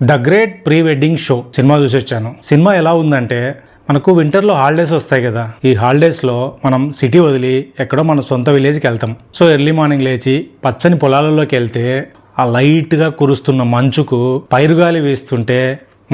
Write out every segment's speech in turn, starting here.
The great pre wedding show cinema చూసి వచ్చాను. Cinema ఎలా ఉందంటే, మనకు వింటర్లో హాలిడేస్ వస్తాయి కదా, ఈ హాలిడేస్లో మనం సిటీ వదిలి ఎక్కడో మన సొంత విలేజ్కి వెళ్తాం. సో ఎర్లీ మార్నింగ్ లేచి పచ్చని పొలాలలోకి వెళ్తే ఆ లైట్గా కురుస్తున్న మంచుకు పైరుగాలి వీస్తుంటే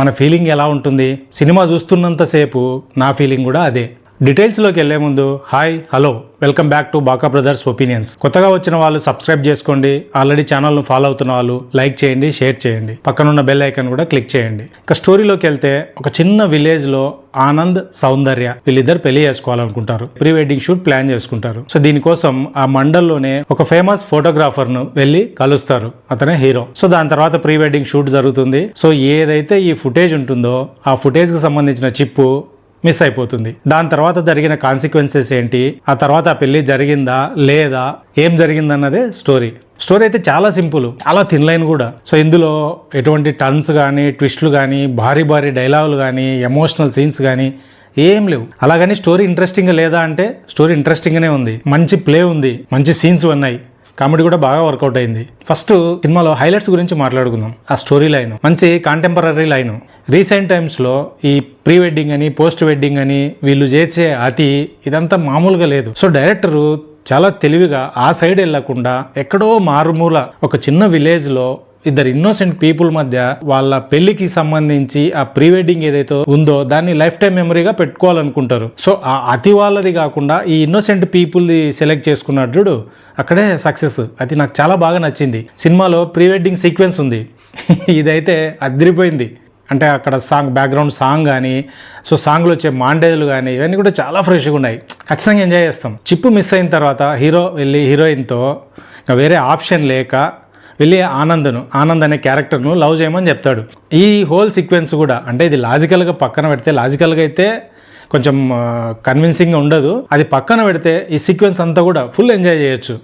మన ఫీలింగ్ ఎలా ఉంటుంది? సినిమా చూస్తున్నంతసేపు నా ఫీలింగ్ కూడా అదే. డీటెయిల్స్లోకి వెళ్లే ముందు hi hello welcome back to బాకా బ్రదర్స్ ఒపీనియన్స్. కొత్తగా వచ్చిన వాళ్ళు సబ్స్క్రైబ్ చేసుకోండి, ఆల్రెడీ ఛానల్ను ఫాలో అవుతున్న వాళ్ళు లైక్ చేయండి, షేర్ చేయండి, పక్కనున్న బెల్ ఐకాన్ కూడా క్లిక్ చేయండి. ఇక స్టోరీలోకి వెళ్తే, ఒక చిన్న విలేజ్లో ఆనంద్, సౌందర్య వీళ్ళిద్దరు పెళ్లి చేసుకోవాలనుకుంటారు. ప్రీ వెడ్డింగ్ షూట్ ప్లాన్ చేసుకుంటారు. సో దీనికోసం ఆ మండల్లోనే ఒక ఫేమస్ ఫోటోగ్రాఫర్ను వెళ్ళి కలుస్తారు, అతనే హీరో. సో దాని తర్వాత ప్రీ వెడ్డింగ్ షూట్ జరుగుతుంది. సో ఏదైతే ఈ ఫుటేజ్ ఉంటుందో ఆ ఫుటేజ్కి సంబంధించిన చిప్పు మిస్ అయిపోతుంది. దాని తర్వాత జరిగిన కాన్సిక్వెన్సెస్ ఏంటి, ఆ తర్వాత ఆ పెళ్లి జరిగిందా లేదా, ఏం జరిగిందన్నదే స్టోరీ. స్టోరీ అయితే చాలా సింపుల్, చాలా థిన్ లైన్ కూడా. సో ఇందులో ఎటువంటి టర్న్స్ కానీ, ట్విస్ట్లు కానీ, భారీ భారీ డైలాగులు కానీ, ఎమోషనల్ సీన్స్ కానీ ఏం లేవు. అలాగని స్టోరీ ఇంట్రెస్టింగ్గా లేదా అంటే, స్టోరీ ఇంట్రెస్టింగ్గానే ఉంది. మంచి ప్లే ఉంది, మంచి సీన్స్ ఉన్నాయి, కామెడీ కూడా బాగా వర్కౌట్ అయింది. ఫస్ట్ సినిమాలో హైలైట్స్ గురించి మాట్లాడుకుందాం. ఆ స్టోరీ లైన్ మంచి కాంటెంపరీ లైన్. రీసెంట్ టైమ్స్లో ఈ ప్రీ వెడ్డింగ్ అని, పోస్ట్ వెడ్డింగ్ అని వీళ్ళు చేసే ఇదంతా మామూలుగా లేదు. సో డైరెక్టరు చాలా తెలివిగా ఆ సైడ్ వెళ్లకుండా ఎక్కడో మారుమూల ఒక చిన్న విలేజ్లో ఇద్దరు ఇన్నోసెంట్ పీపుల్ మధ్య వాళ్ళ పెళ్లికి సంబంధించి ఆ ప్రీ వెడ్డింగ్ ఏదైతే ఉందో దాన్ని లైఫ్ టైం మెమరీగా పెట్టుకోవాలనుకుంటారు. సో ఆ అతి వాళ్ళది కాకుండా ఈ ఇన్నోసెంట్ పీపుల్ది సెలెక్ట్ చేసుకున్నాడు చూడు, అక్కడే సక్సెస్. అది నాకు చాలా బాగా నచ్చింది. సినిమాలో ప్రీ వెడ్డింగ్ సీక్వెన్స్ ఉంది, ఇదైతే అదిరిపోయింది. అంటే అక్కడ సాంగ్, బ్యాక్గ్రౌండ్ సాంగ్ కానీ, సో సాంగ్లో వచ్చే మాంటేజ్లు కానీ ఇవన్నీ కూడా చాలా ఫ్రెష్గా ఉన్నాయి. ఖచ్చితంగా ఎంజాయ్ చేస్తాం. చిప్పు మిస్ అయిన తర్వాత హీరో వెళ్ళి హీరోయిన్తో ఇంకా వేరే ఆప్షన్ లేక వెళ్ళి ఆనంద్ అనే క్యారెక్టర్ను లవ్ చేయమని చెప్తాడు. ఈ హోల్ సీక్వెన్స్ కూడా, అంటే ఇది లాజికల్గా పక్కన పెడితే, లాజికల్గా అయితే కొంచెం కన్విన్సింగ్గా ఉండదు, అది పక్కన పెడితే ఈ సీక్వెన్స్ అంతా కూడా ఫుల్ ఎంజాయ్ చేయొచ్చు.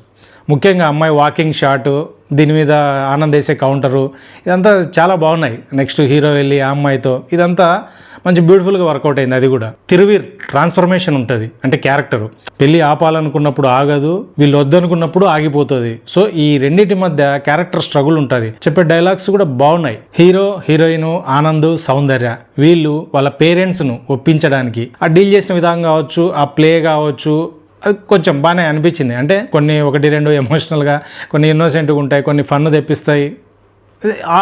ముఖ్యంగా అమ్మాయి వాకింగ్ షాటు, దీని మీద ఆనంద్ వేసే కౌంటరు, ఇదంతా చాలా బాగున్నాయి. నెక్స్ట్ హీరో వెళ్ళి ఆ అమ్మాయితో, ఇదంతా మంచి బ్యూటిఫుల్గా వర్కౌట్ అయింది. అది కూడా తిరువీర్ ట్రాన్స్ఫర్మేషన్ ఉంటుంది. అంటే క్యారెక్టరు పెళ్ళి ఆపాలనుకున్నప్పుడు ఆగదు, వీళ్ళు వద్దనుకున్నప్పుడు ఆగిపోతుంది. సో ఈ రెండింటి మధ్య క్యారెక్టర్ స్ట్రగుల్ ఉంటుంది. చెప్పే డైలాగ్స్ కూడా బాగున్నాయి. హీరో, హీరోయిన్, ఆనంద్, సౌందర్య వీళ్ళు వాళ్ళ పేరెంట్స్ను ఒప్పించడానికి ఆ డీల్ చేసిన విధానం కావచ్చు, ఆ ప్లే కావచ్చు, అది కొంచెం బాగానే అనిపించింది. అంటే కొన్ని 1-2 ఎమోషనల్గా, కొన్ని ఇన్నోసెంట్గా ఉంటాయి, కొన్ని ఫన్ తెప్పిస్తాయి.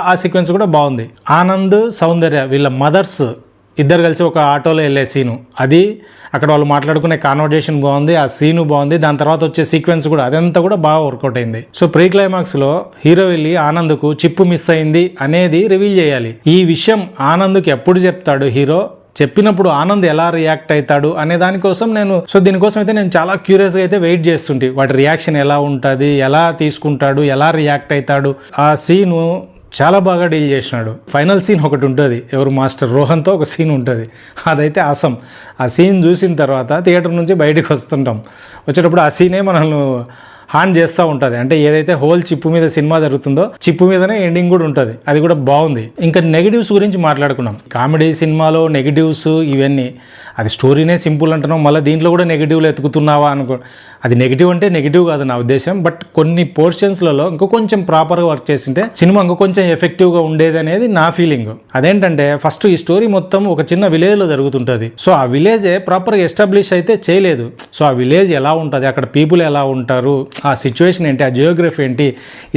ఆ సీక్వెన్స్ కూడా బాగుంది. ఆనంద్, సౌందర్య వీళ్ళ మదర్స్ ఇద్దరు కలిసి ఒక ఆటోలో వెళ్ళే సీను, అది అక్కడ వాళ్ళు మాట్లాడుకునే కాన్వర్జేషన్ బాగుంది, ఆ సీను బాగుంది. దాని తర్వాత వచ్చే సీక్వెన్స్ కూడా అదంతా కూడా బాగా వర్కౌట్ అయింది. సో ప్రీ క్లైమాక్స్లో హీరో వెళ్ళి ఆనంద్కు చిప్పు మిస్ అయింది అనేది రివీల్ చేయాలి. ఈ విషయం ఆనంద్కి ఎప్పుడు చెప్తాడు హీరో, చెప్పినప్పుడు ఆనంద్ ఎలా రియాక్ట్ అవుతాడు అనే దానికోసం దీనికోసం అయితే నేను చాలా క్యూరియస్గా అయితే వెయిట్ చేస్తుంటే, వాటి రియాక్షన్ ఎలా ఉంటుంది, ఎలా తీసుకుంటాడు, ఎలా రియాక్ట్ అవుతాడు. ఆ సీను చాలా బాగా డీల్ చేసినాడు. ఫైనల్ సీన్ ఒకటి ఉంటుంది, ఎవరు మాస్టర్ రోహన్తో ఒక సీన్ ఉంటుంది, అదైతే ఆసం. ఆ సీన్ చూసిన తర్వాత థియేటర్ నుంచి బయటకు వచ్చేటప్పుడు ఆ సీనే మనల్ని హాన్ చేస్తూ ఉంటుంది. అంటే ఏదైతే హోల్ చిప్పు మీద సినిమా జరుగుతుందో చిప్పు మీదనే ఎండింగ్ కూడా ఉంటుంది, అది కూడా బాగుంది. ఇంకా నెగిటివ్స్ గురించి మాట్లాడుకున్నాం. కామెడీ సినిమాలో నెగిటివ్స్ ఇవన్నీ, అది స్టోరీనే సింపుల్ అంటున్నాం, మళ్ళీ దీంట్లో కూడా నెగిటివ్లు ఎత్తుకుతున్నావా అనుకో. అది నెగిటివ్ అంటే నెగిటివ్ కాదు నా ఉద్దేశం, బట్ కొన్ని పోర్షన్స్లలో ఇంకో కొంచెం ప్రాపర్గా వర్క్ చేసింటే సినిమా ఇంకో కొంచెం ఎఫెక్టివ్గా ఉండేది అనేది నా ఫీలింగ్. అదేంటంటే ఫస్ట్ ఈ స్టోరీ మొత్తం ఒక చిన్న విలేజ్లో జరుగుతుంటుంది. సో ఆ విలేజే ప్రాపర్గా ఎస్టాబ్లిష్ అయితే చేయలేదు. సో ఆ విలేజ్ ఎలా ఉంటుంది, అక్కడ పీపుల్ ఎలా ఉంటారు, ఆ సిచ్యువేషన్ ఏంటి, ఆ జియోగ్రఫీ ఏంటి,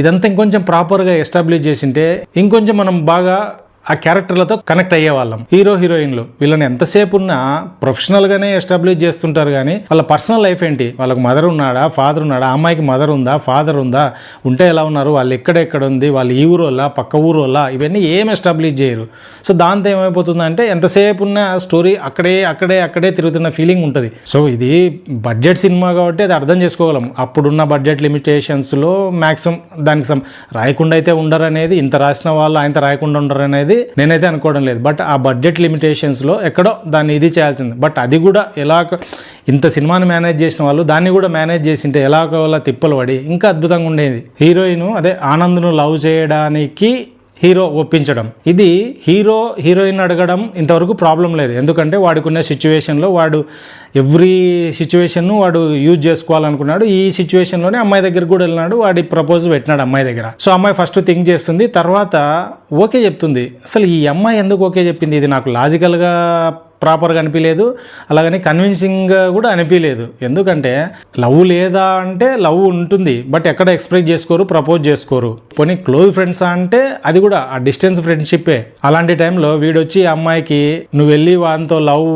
ఇదంతా ఇంకొంచెం ప్రాపర్గా ఎస్టాబ్లిష్ చేసింటే ఇంకొంచెం మనం బాగా ఆ క్యారెక్టర్లతో కనెక్ట్ అయ్యే వాళ్ళం. హీరో, హీరోయిన్లు వీళ్ళని ఎంతసేపు ఉన్నా ప్రొఫెషనల్గానే ఎస్టాబ్లిష్ చేస్తుంటారు, కానీ వాళ్ళ పర్సనల్ లైఫ్ ఏంటి, వాళ్ళకి మదర్ ఉన్నాడా, ఫాదర్ ఉన్నాడా, అమ్మాయికి మదర్ ఉందా, ఫాదర్ ఉందా, ఉంటే ఎలా ఉన్నారు, వాళ్ళు ఎక్కడెక్కడ ఉంది, వాళ్ళు ఈ ఊరోళ్ళ పక్క ఊరోళ్ళ, ఇవన్నీ ఏం ఎస్టాబ్లిష్ చేయరు. సో దాంతో ఏమైపోతుందంటే ఎంతసేపు ఉన్న స్టోరీ అక్కడే తిరుగుతున్న ఫీలింగ్ ఉంటుంది. సో ఇది బడ్జెట్ సినిమా కాబట్టి అది అర్థం చేసుకోగలం. అప్పుడున్న బడ్జెట్ లిమిటేషన్స్లో మ్యాక్సిమం దానికి రాయకుండా అయితే ఉండరు అనేది, ఇంత రాసిన వాళ్ళు ఆయనతో రాయకుండా ఉండరు అనేది నేనైతే అనుకోవడం లేదు. బట్ ఆ బడ్జెట్ లిమిటేషన్స్లో ఎక్కడో దాన్ని ఇది చేయాల్సింది. బట్ అది కూడా ఇంత సినిమాని మేనేజ్ చేసిన వాళ్ళు దాన్ని కూడా మేనేజ్ చేసింటే ఎలాగోలా తిప్పలు పడి ఇంకా అద్భుతంగా ఉండేది. హీరోయిన్ ఆనంద్ను లవ్ చేయడానికి హీరో ఒప్పించడం. ఇది హీరోయిన్ అడగడం ఇంతవరకు ప్రాబ్లం లేదు, ఎందుకంటే వాడుకున్న సిచ్యువేషన్లో వాడు ఎవ్రీ సిచ్యువేషన్ను వాడు యూజ్ చేసుకోవాలనుకున్నాడు. ఈ సిచ్యువేషన్లోనే అమ్మాయి దగ్గర కూడా వెళ్ళినాడు, వాడి ప్రపోజ్ పెట్టినాడు అమ్మాయి దగ్గర. సో అమ్మాయి ఫస్ట్ థింక్ చేస్తుంది, తర్వాత ఓకే చెప్తుంది. అసలు ఈ అమ్మాయి ఎందుకు ఓకే చెప్పింది, ఇది నాకు లాజికల్గా ప్రాపర్గా అనిపించలేదు, అలాగని కన్విన్సింగ్గా కూడా అనిపించలేదు. ఎందుకంటే లవ్ లేదా అంటే లవ్ ఉంటుంది, బట్ ఎక్కడ ఎక్స్ప్రెస్ చేసుకోరు, ప్రపోజ్ చేసుకోరు. పోనీ క్లోజ్ ఫ్రెండ్స్ అంటే అది కూడా ఆ డిస్టెన్స్ ఫ్రెండ్షిప్పే. అలాంటి టైంలో వీడొచ్చి అమ్మాయికి నువ్వు వెళ్ళి వానితో లవ్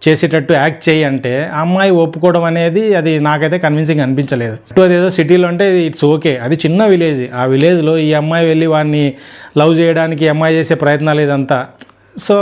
చేసేటట్టు యాక్ట్ చేయి అంటే ఆ అమ్మాయి ఒప్పుకోవడం అనేది అది నాకైతే కన్విన్సింగ్ అనిపించలేదు. అదేదో సిటీలో అంటే ఇట్స్ ఓకే, అది చిన్న విలేజ్. ఆ విలేజ్లో ఈ అమ్మాయి వెళ్ళి వాడిని లవ్ చేయడానికి అమ్మాయి చేసే ప్రయత్నాలు ఇదంతా సో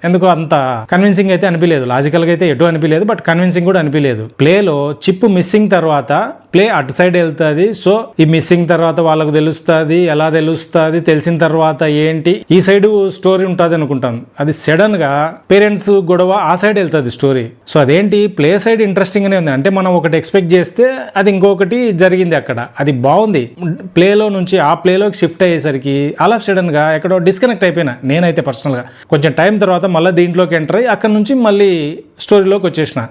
ఎందుకో అంత కన్విన్సింగ్ అయితే అనిపించలేదు. లాజికల్గా అయితే ఎటు అనిపించలేదు, బట్ కన్విన్సింగ్ కూడా అనిపించలేదు. ప్లేలో చిప్ మిస్సింగ్ తర్వాత ప్లే అటు సైడ్ వెళ్తుంది. సో ఈ మిస్సింగ్ తర్వాత వాళ్ళకు తెలుస్తుంది, ఎలా తెలుస్తుంది, తెలిసిన తర్వాత ఏంటి, ఈ సైడ్ స్టోరీ ఉంటుంది అనుకుంటాం. అది సడన్ గా పేరెంట్స్ గొడవ ఆ సైడ్ వెళ్తుంది స్టోరీ. సో అదేంటి ప్లే సైడ్ ఇంట్రెస్టింగ్ గానే ఉంది, అంటే మనం ఒకటి ఎక్స్పెక్ట్ చేస్తే అది ఇంకొకటి జరిగింది అక్కడ. అది బాగుంది. ప్లేలో నుంచి ఆ ప్లేలోకి షిఫ్ట్ అయ్యేసరికి అలా సడన్ గా ఎక్కడో డిస్కనెక్ట్ అయిపోయినా నేనైతే పర్సనల్ గా. కొంచెం టైం తర్వాత మళ్ళీ దీంట్లోకి ఎంటర్ అయ్యి అక్కడ నుంచి మళ్ళీ స్టోరీలోకి వచ్చేసిన.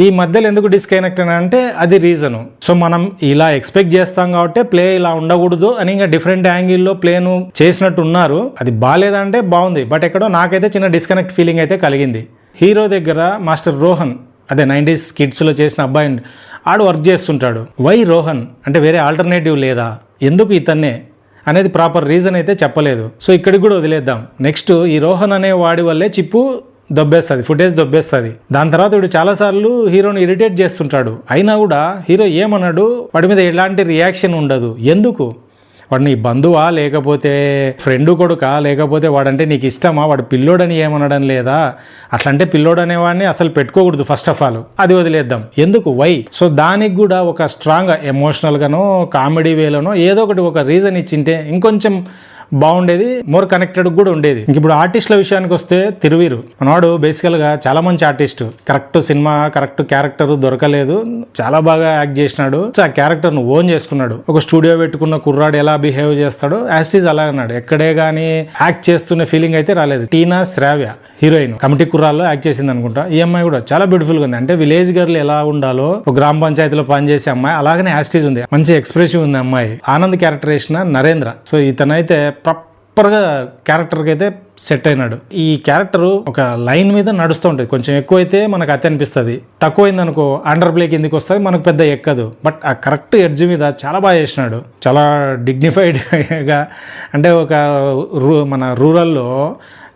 ఈ మధ్యలో ఎందుకు డిస్కనెక్ట్ అయినా అంటే అది రీజను. సో మనం ఇలా ఎక్స్పెక్ట్ చేస్తాం కాబట్టి ప్లే ఇలా ఉండకూడదు అని ఇంకా డిఫరెంట్ యాంగిల్లో ప్లేను చేసినట్టు ఉన్నారు. అది బాగాలేదంటే బాగుంది, బట్ ఎక్కడో నాకైతే చిన్న డిస్కనెక్ట్ ఫీలింగ్ అయితే కలిగింది. హీరో దగ్గర మాస్టర్ రోహన్, అదే 90s కిడ్స్లో చేసిన అబ్బాయి, ఆడు వర్క్ చేస్తుంటాడు. వై రోహన్ అంటే వేరే ఆల్టర్నేటివ్ లేదా, ఎందుకు ఇతన్నే అనేది ప్రాపర్ రీజన్ అయితే చెప్పలేదు. సో ఇక్కడికి కూడా వదిలేద్దాం. నెక్స్ట్ ఈ రోహన్ అనే వాడి వల్లే చిప్పు దొబ్బేస్తుంది, ఫుటేజ్ దొబ్బేస్తుంది. దాని తర్వాత వీడు చాలాసార్లు హీరోని ఇరిటేట్ చేస్తుంటాడు, అయినా కూడా హీరో ఏమన్నాడు, వాడి మీద ఎలాంటి రియాక్షన్ ఉండదు. ఎందుకు? వాడు నీ బంధువా, లేకపోతే ఫ్రెండ్ కొడుకా, లేకపోతే వాడంటే నీకు ఇష్టమా, వాడు పిల్లోడని ఏమనడం లేదా? అట్లంటే పిల్లోడు అనేవాడిని అసలు పెట్టుకోకూడదు ఫస్ట్ ఆఫ్ ఆల్. అది వదిలేద్దాం, ఎందుకు, వై? సో దానికి కూడా ఒక స్ట్రాంగ్ ఎమోషనల్గానో కామెడీ వేలోనో ఏదో ఒకటి ఒక రీజన్ ఇచ్చింటే ఇంకొంచెం బాగుండేది, మోర్ కనెక్టెడ్ కూడా ఉండేది. ఇంక ఇప్పుడు ఆర్టిస్టుల విషయానికి వస్తే తిరువీరు మనవాడు బేసికల్గా చాలా మంచి artist. Correct cinema, correct character దొరకలేదు, చాలా బాగా యాక్ట్ చేసినాడు. సో ఆ క్యారెక్టర్ను ఓన్ చేసుకున్నాడు. ఒక స్టూడియో పెట్టుకున్న కుర్రాడు ఎలా బిహేవ్ చేస్తాడో యాస్టీజ్ అలా అన్నాడు. ఎక్కడే కానీ యాక్ట్ చేస్తున్న ఫీలింగ్ అయితే రాలేదు. టీనా శ్రావ్య హీరోయిన్, కమిటీ కుర్రాల్లో యాక్ట్ చేసింది అనుకుంటా. ఈ అమ్మాయి కూడా చాలా బ్యూటిఫుల్ గా ఉంది. అంటే విలేజ్ గర్ల్ ఎలా ఉండాలో ఒక గ్రామ పంచాయతీలో పనిచేసే అమ్మాయి అలాగనే యాస్టీజ్ ఉంది. మంచి ఎక్స్ప్రెసివ్ ఉంది అమ్మాయి. ఆనంద్ క్యారెక్టర్ వేసిన నరేంద్ర. సో ఇతనైతే ప్రాపర్గా క్యారెక్టర్కి అయితే సెట్ అయినాడు. ఈ క్యారెక్టర్ ఒక లైన్ మీద నడుస్తూ ఉంటుంది. కొంచెం ఎక్కువైతే మనకు అతి అనిపిస్తుంది, తక్కువైంది అనుకో అండర్ ప్లే కిందికి వస్తుంది, మనకు పెద్ద ఎక్కదు. బట్ ఆ కరెక్ట్ ఎడ్జ్ మీద చాలా బాగా చేసినాడు. చాలా డిగ్నిఫైడ్గా, అంటే ఒక మన రూరల్లో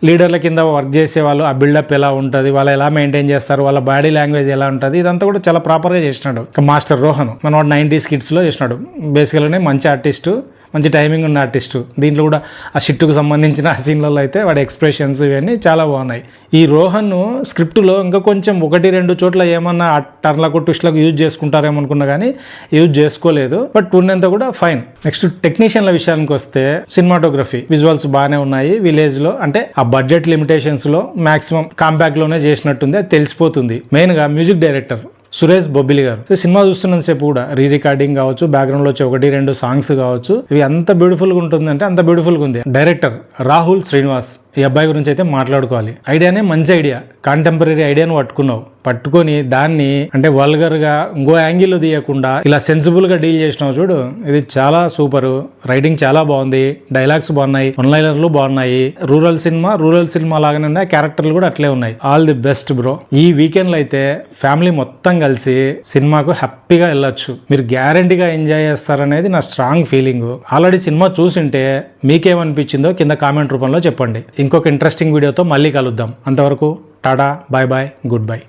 లీడర్ల కింద వర్క్ చేసే వాళ్ళు ఆ బిల్డప్ ఎలా ఉంటుంది, వాళ్ళు ఎలా మెయింటైన్ చేస్తారు, వాళ్ళ బాడీ లాంగ్వేజ్ ఎలా ఉంటుంది, ఇదంతా కూడా చాలా ప్రాపర్గా చేసినాడు. మాస్టర్ రోహన్ మనవాడు 90s కిడ్స్లో చేసినాడు. బేసికల్గానే మంచి ఆర్టిస్టు, మంచి టైమింగ్ ఉన్న ఆర్టిస్టు. దీంట్లో కూడా ఆ షిట్టుకు సంబంధించిన ఆ సీన్లలో అయితే వాడి ఎక్స్ప్రెషన్స్ ఇవన్నీ చాలా బాగున్నాయి. ఈ రోహన్ స్క్రిప్టులో ఇంకా కొంచెం 1-2 చోట్ల ఏమన్నా టర్న్లకు ట్విస్ట్లకు యూజ్ చేసుకుంటారేమో అనుకున్నా కానీ యూజ్ చేసుకోలేదు. బట్ ఉన్నంత కూడా ఫైన్. నెక్స్ట్ టెక్నీషియన్ల విషయానికి వస్తే సినిమాటోగ్రఫీ, విజువల్స్ బాగానే ఉన్నాయి. విలేజ్లో అంటే ఆ బడ్జెట్ లిమిటేషన్స్లో మ్యాక్సిమం కాంపాక్ట్లోనే చేసినట్టుంది, అది తెలిసిపోతుంది. మెయిన్గా మ్యూజిక్ డైరెక్టర్ సురేష్ బొబ్బిలి గారు. సినిమా చూస్తున్నంతసేపు కూడా రికార్డింగ్ కావచ్చు, బ్యాక్గ్రౌండ్లో వచ్చే 1-2 సాంగ్స్ కావచ్చు, ఇవి అంత బ్యూటిఫుల్గా ఉంటుందంటే అంత బ్యూటిఫుల్గా ఉంది. డైరెక్టర్ రాహుల్ శ్రీనివాస్, ఈ అబ్బాయి గురించి అయితే మాట్లాడుకోవాలి. ఐడియానే మంచి ఐడియా, కాంటెంపరీ ఐడియాను పట్టుకొని దాన్ని అంటే వల్గర్గా ఇంకో యాంగిల్లో తీయకుండా ఇలా సెన్సిబుల్గా డీల్ చేసినావు చూడు, ఇది చాలా సూపర్. రైటింగ్ చాలా బాగుంది, డైలాగ్స్ బాగున్నాయి, వన్లైనర్లు బాగున్నాయి. రూరల్ సినిమా లాగానే ఉన్నాయి, క్యారెక్టర్లు కూడా అట్లే ఉన్నాయి. All the best bro. ఈ వీకెండ్లో అయితే ఫ్యామిలీ మొత్తం కలిసి సినిమాకు హ్యాపీగా వెళ్ళొచ్చు. మీరు గ్యారంటీగా ఎంజాయ్ చేస్తారనేది నా స్ట్రాంగ్ ఫీలింగ్. ఆల్రెడీ సినిమా చూసింటే మీకేమనిపించిందో కింద కామెంట్ రూపంలో చెప్పండి. ఇంకొక ఇంట్రెస్టింగ్ వీడియోతో మళ్ళీ కలుద్దాం. అంతవరకు టాటా, బాయ్ బాయ్, గుడ్ బై.